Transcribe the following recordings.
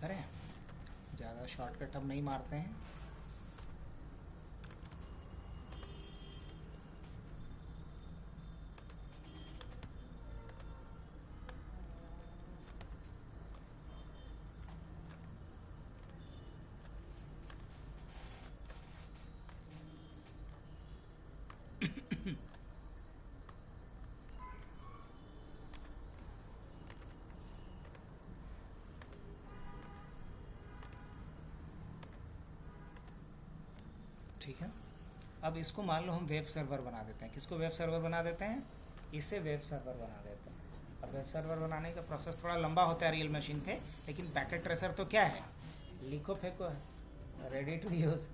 करें, ज़्यादा शॉर्टकट हम नहीं मारते हैं। ठीक है, अब इसको मान लो हम वेब सर्वर बना देते हैं। किसको वेब सर्वर बना देते हैं? इसे वेब सर्वर बना देते हैं। अब वेब सर्वर बनाने का प्रोसेस थोड़ा लंबा होता है रियल मशीन पे, लेकिन पैकेट ट्रेसर तो क्या है, लिखो फेंको है, रेडी टू यूज़।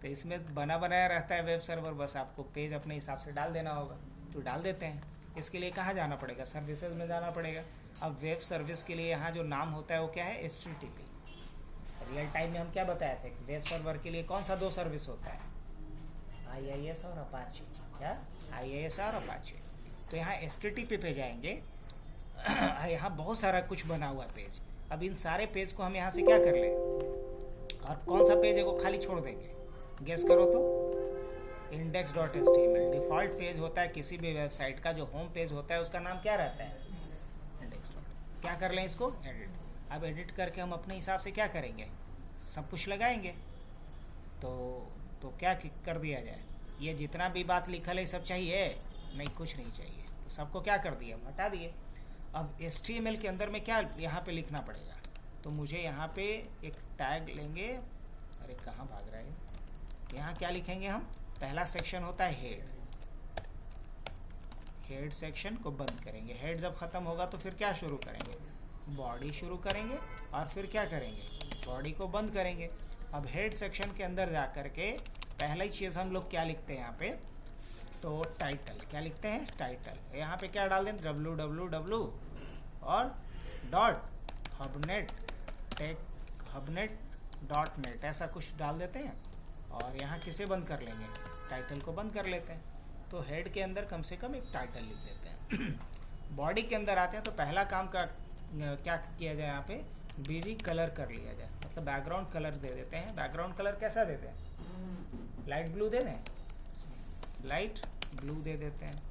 तो इसमें बना बनाया रहता है वेब सर्वर, बस आपको पेज अपने हिसाब से डाल देना होगा, तो डाल देते हैं। इसके लिए कहाँ जाना पड़ेगा? सर्विसेज में जाना पड़ेगा। अब वेब सर्विस के लिए यहाँ जो नाम होता है वो क्या है? HTTP। रियल टाइम में हम क्या बताए थे कि वेब सर्वर के लिए कौन सा दो सर्विस होता है? IIS और अपाचे। क्या? IIS और अपाचे। तो यहाँ HTTP पे जाएंगे। यहाँ बहुत सारा कुछ बना हुआ है पेज। अब इन सारे पेज को हम यहाँ से क्या कर लें, और कौन सा पेज है वो खाली छोड़ देंगे? गेस करो तो। index.html डिफ़ॉल्ट पेज होता है किसी भी वेबसाइट का, जो होम पेज होता है उसका नाम क्या रहता है? इंडेक्स। क्या कर लें इसको? एडिट। अब एडिट करके हम अपने हिसाब से क्या करेंगे? सब कुछ लगाएंगे। तो क्या कर दिया जाए? ये जितना भी बात लिखल है सब चाहिए? नहीं, कुछ नहीं चाहिए, तो सबको क्या कर दिया? हटा दिए। अब HTML के अंदर में क्या यहाँ पे लिखना पड़ेगा? तो मुझे यहाँ पे एक टैग लेंगे। अरे कहाँ भाग रहा है? यहाँ क्या लिखेंगे हम? पहला सेक्शन होता है हेड। हेड सेक्शन को बंद करेंगे। हेड जब ख़त्म होगा तो फिर क्या शुरू करेंगे? बॉडी शुरू करेंगे, और फिर क्या करेंगे? बॉडी को बंद करेंगे। अब हेड सेक्शन के अंदर जा कर के पहला ही चीज़ हम लोग क्या लिखते हैं यहाँ पे? तो टाइटल। क्या लिखते हैं? टाइटल। यहाँ पे क्या डाल दें? www और .hubnet ऐसा कुछ डाल देते हैं, और यहाँ किसे बंद कर लेंगे? टाइटल को बंद कर लेते हैं। तो हेड के अंदर कम से कम एक टाइटल लिख देते हैं। बॉडी के अंदर आते हैं तो पहला काम का क्या किया जाए? यहाँ पे बीजी कलर कर लिया जाए, मतलब बैकग्राउंड कलर दे देते हैं। बैकग्राउंड कलर कैसा देते हैं? लाइट ब्लू दे दें, लाइट ब्लू दे देते हैं।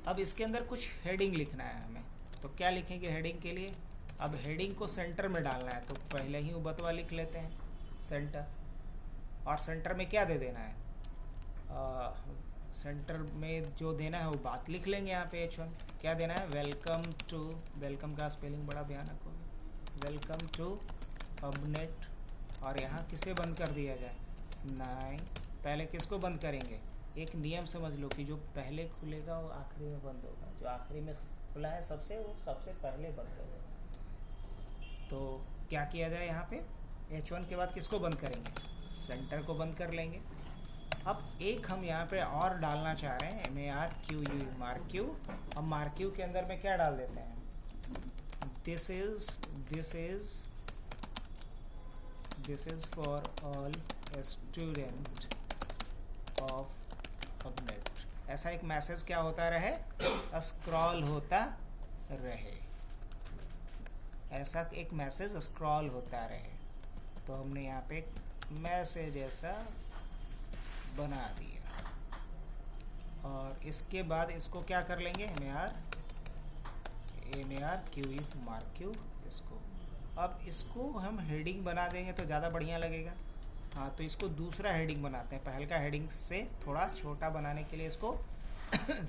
अब इसके अंदर कुछ हेडिंग लिखना है हमें, तो क्या लिखेंगे हेडिंग के लिए? अब हेडिंग को सेंटर में डालना है, तो पहले ही उबतवा लिख लेते हैं सेंटर। और सेंटर में क्या दे देना है? सेंटर में जो देना है वो बात लिख लेंगे यहाँ पे। H1 क्या देना है? Welcome to. वेलकम का स्पेलिंग बड़ा भयानक होगा। Welcome to Hubnet. और यहाँ किसे बंद कर दिया जाए? 9। पहले किसको बंद करेंगे? एक नियम समझ लो कि जो पहले खुलेगा वो आखिरी में बंद होगा, जो आखिरी में खुला है सबसे, वो सबसे पहले बंद होगा। तो क्या किया जाए यहाँ पे? H1 के बाद किसको बंद करेंगे? सेंटर को बंद कर लेंगे। अब एक हम यहाँ पे और डालना चाह रहे हैं, MARQU, मार्क्यू। अब मार्क्यू के अंदर में क्या डाल देते हैं? This is for all student of Hubnet. ऐसा एक मैसेज क्या होता रहे? स्क्रॉल होता रहे। ऐसा एक मैसेज स्क्रॉल होता रहे। तो हमने यहाँ पे एक मैसेज ऐसा बना दिया, और इसके बाद इसको क्या कर लेंगे? MARQU, मार्क्यू इसको। अब इसको हम हेडिंग बना देंगे तो ज़्यादा बढ़िया लगेगा। हाँ, तो इसको दूसरा हेडिंग बनाते हैं। पहले का हेडिंग से थोड़ा छोटा बनाने के लिए इसको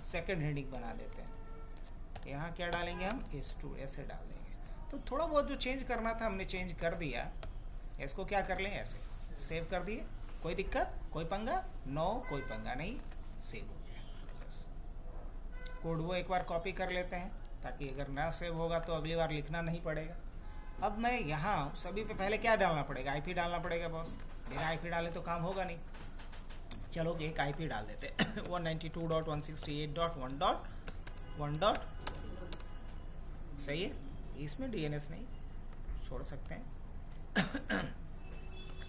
सेकंड हेडिंग बना देते हैं। यहाँ क्या डालेंगे हम? S2 ऐसे डाल देंगे। तो थोड़ा बहुत जो चेंज करना था हमने चेंज कर दिया। इसको क्या कर लें? ऐसे सेव कर दिए। कोई दिक्कत, कोई पंगा? नो, कोई पंगा नहीं, सेव हो गया। बस कोड वो एक बार कॉपी कर लेते हैं, ताकि अगर ना सेव होगा तो अगली बार लिखना नहीं पड़ेगा। अब मैं यहाँ सभी पे पहले क्या डालना पड़ेगा? IP डालना पड़ेगा बॉस। बिना IP डाले तो काम होगा नहीं। चलो एक IP डाल देते 192.168.1.1. सही है, इसमें DNS नहीं छोड़ सकते हैं।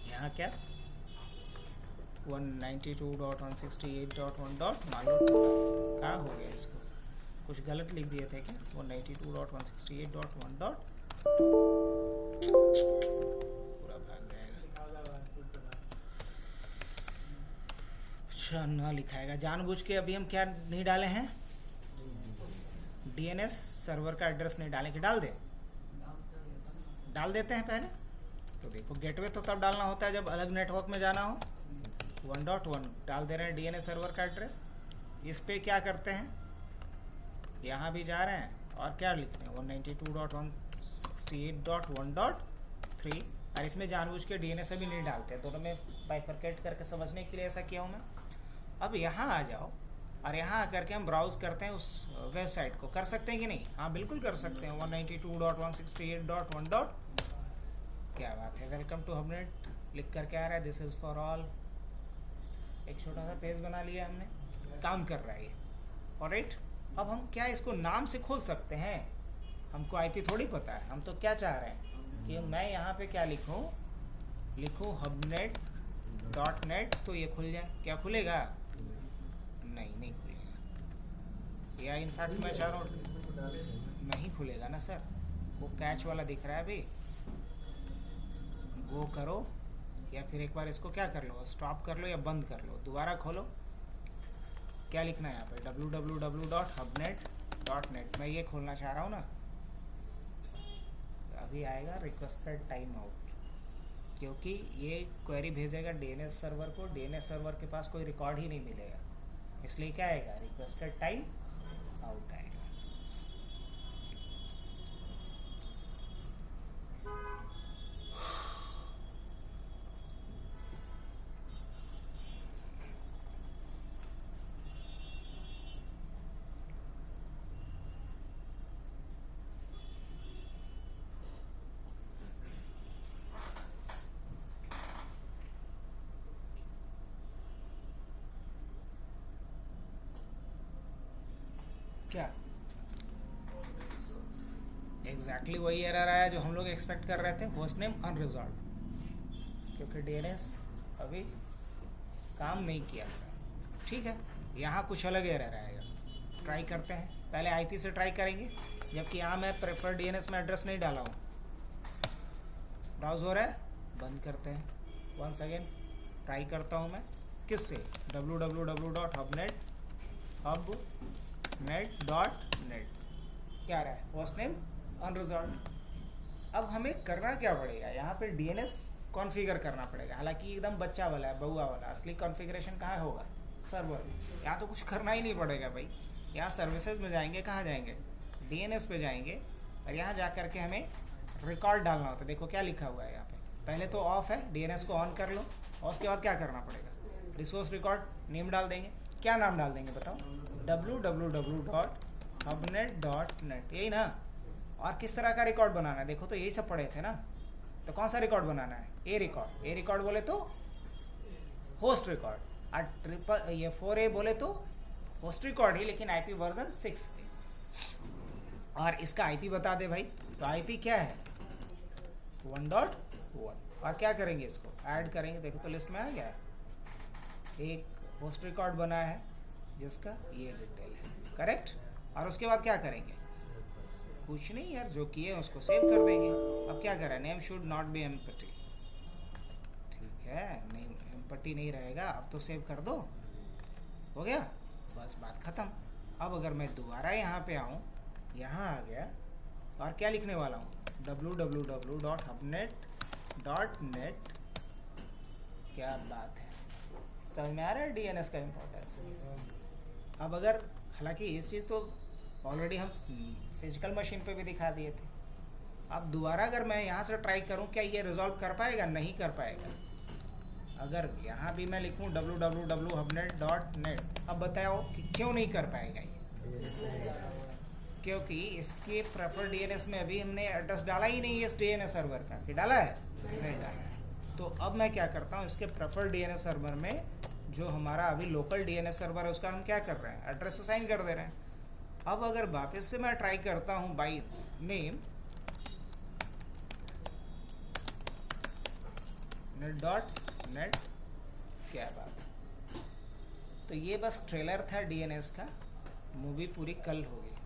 यहाँ क्या 192.168.1. मान लो क्या हो गया? इसको कुछ गलत लिख दिए थे क्या? 192.168.1. पूरा भाग जाएगा। अच्छा ना लिखाएगा जानबूझ के। अभी हम क्या नहीं डाले हैं, डीएनएस सर्वर का एड्रेस नहीं डालें कि डाल दे, डाल देते हैं पहले। तो देखो गेटवे तो तब डालना होता है जब अलग नेटवर्क में जाना हो। 1.1 डाल दे रहे हैं डीएनएस सर्वर का एड्रेस। इस पे क्या करते हैं, यहाँ भी जा रहे हैं और क्या लिखते हैं 192.168.1.3। और इसमें जानबूझ के डीएनएस अभी नहीं डालते, दोनों में बाइफरकेट करके समझने के लिए ऐसा किया हूँ मैं। अब यहाँ आ जाओ और यहाँ आकर के हम ब्राउज करते हैं उस वेबसाइट को। कर सकते हैं कि नहीं? हाँ बिल्कुल कर सकते हैं। 192.168.1. क्या बात है, वेलकम टू हबनेट लिख करके आ रहा है, दिस इज़ फॉर ऑल। एक छोटा सा पेज बना लिया हमने, काम कर रहा है ये। ऑलराइट, अब हम क्या इसको नाम से खोल सकते हैं? हमको आईपी थोड़ी पता है, हम तो क्या चाह रहे हैं कि मैं यहाँ पे क्या लिखूँ hubnet.net, तो ये खुल जाए। क्या खुलेगा? नहीं खुलेगा। या इनफैक्ट मैं चाह रहा हूँ नहीं खुलेगा ना सर, वो कैच वाला दिख रहा है। अभी गो करो या फिर एक बार इसको क्या कर लो, स्टॉप कर लो या बंद कर लो, दोबारा खोलो। क्या लिखना है यहाँ पे www.hubnet.net। मैं ये खोलना चाह रहा हूँ ना, अभी आएगा रिक्वेस्टेड टाइम आउट, क्योंकि ये क्वेरी भेजेगा डीएनएस सर्वर को। डीएनएस सर्वर के पास कोई रिकॉर्ड ही नहीं मिलेगा, इसलिए क्या आएगा रिक्वेस्टेड टाइम आउट आएगा। क्या एग्जैक्टली वही एरर आया जो हम लोग एक्सपेक्ट कर रहे थे, होस्ट नेम अनरिजॉल्व, क्योंकि डीएनएस अभी काम नहीं किया। ठीक है, यहाँ कुछ अलग एरर आएगा। ट्राई करते हैं, पहले आईपी से ट्राई करेंगे, जबकि यहाँ मैं प्रेफर्ड डीएनएस में एड्रेस नहीं डाला हूँ। ब्राउज हो रहा है, बंद करते हैं। वंस अगेन ट्राई करता हूँ मैं, किससे www.hubnet. क्या रहा है, होस्ट नेम अनरिजॉल्व। अब हमें करना क्या पड़ेगा, यहाँ पे डीएनएस कॉन्फ़िगर करना पड़ेगा। हालांकि एकदम बच्चा वाला है, बउआ वाला, असली कॉन्फ़िगरेशन कहाँ होगा, सर्वर। यहाँ तो कुछ करना ही नहीं पड़ेगा भाई। यहाँ सर्विसेज में जाएंगे, कहाँ जाएंगे, डीएनएस पे जाएंगे, और यहाँ जा कर के हमें रिकॉर्ड डालना होता है। देखो क्या लिखा हुआ है यहाँ पे, पहले तो ऑफ है, डीएनएस को ऑन कर लो, और उसके बाद क्या करना पड़ेगा, रिसोर्स रिकॉर्ड नेम डाल देंगे। क्या नाम डाल देंगे बताओ, www.hubnet.net, यही ना। और किस तरह का रिकॉर्ड बनाना है, देखो तो यही सब पढ़े थे ना। तो कौन सा रिकॉर्ड बनाना है, ए रिकॉर्ड बोले तो होस्ट रिकॉर्ड, और ये 4A बोले तो होस्ट रिकॉर्ड ही, लेकिन आईपी वर्जन 6। और इसका आईपी बता दे भाई, तो आईपी क्या है 1.1। और क्या करेंगे, इसको ऐड करेंगे। देखो तो लिस्ट में आ गया है, एक होस्ट रिकॉर्ड बना है जिसका ये डिटेल है, करेक्ट। और उसके बाद क्या करेंगे, कुछ नहीं यार, जो किए उसको सेव कर देंगे। अब क्या करें, name should not be empty, ठीक है, नेम एम्पटी नहीं रहेगा। अब तो सेव कर दो, हो गया, बस बात ख़त्म। अब अगर मैं दोबारा यहाँ पे आऊँ, यहाँ आ गया, और क्या लिखने वाला हूँ www.hubnet.net। क्या बात है, समझ में आ रहा है डीएनएस का इम्पोर्टेंस। अब अगर, हालांकि इस चीज़ तो ऑलरेडी हम फिजिकल मशीन पे भी दिखा दिए थे। अब दोबारा अगर मैं यहाँ से ट्राई करूँ, क्या ये रिजॉल्व कर पाएगा, नहीं कर पाएगा। अगर यहाँ भी मैं लिखूँ www.hubnet.net, अब बताओ कि क्यों नहीं कर पाएगा ये, क्योंकि इसके प्रेफर डीएनएस में अभी हमने एड्रेस डाला ही नहीं है इस डीएनएस सर्वर का, कि डाला है, नहीं डाला है। तो अब मैं क्या करता हूँ, इसके प्रेफर डीएनएस सर्वर में जो हमारा अभी लोकल डीएनएस सर्वर है, उसका हम क्या कर रहे हैं, एड्रेस असाइन कर दे रहे हैं। अब अगर वापस से मैं ट्राई करता हूँ बाई नेम net.net, क्या बात है। तो ये बस ट्रेलर था डीएनएस का, मूवी पूरी कल होगी।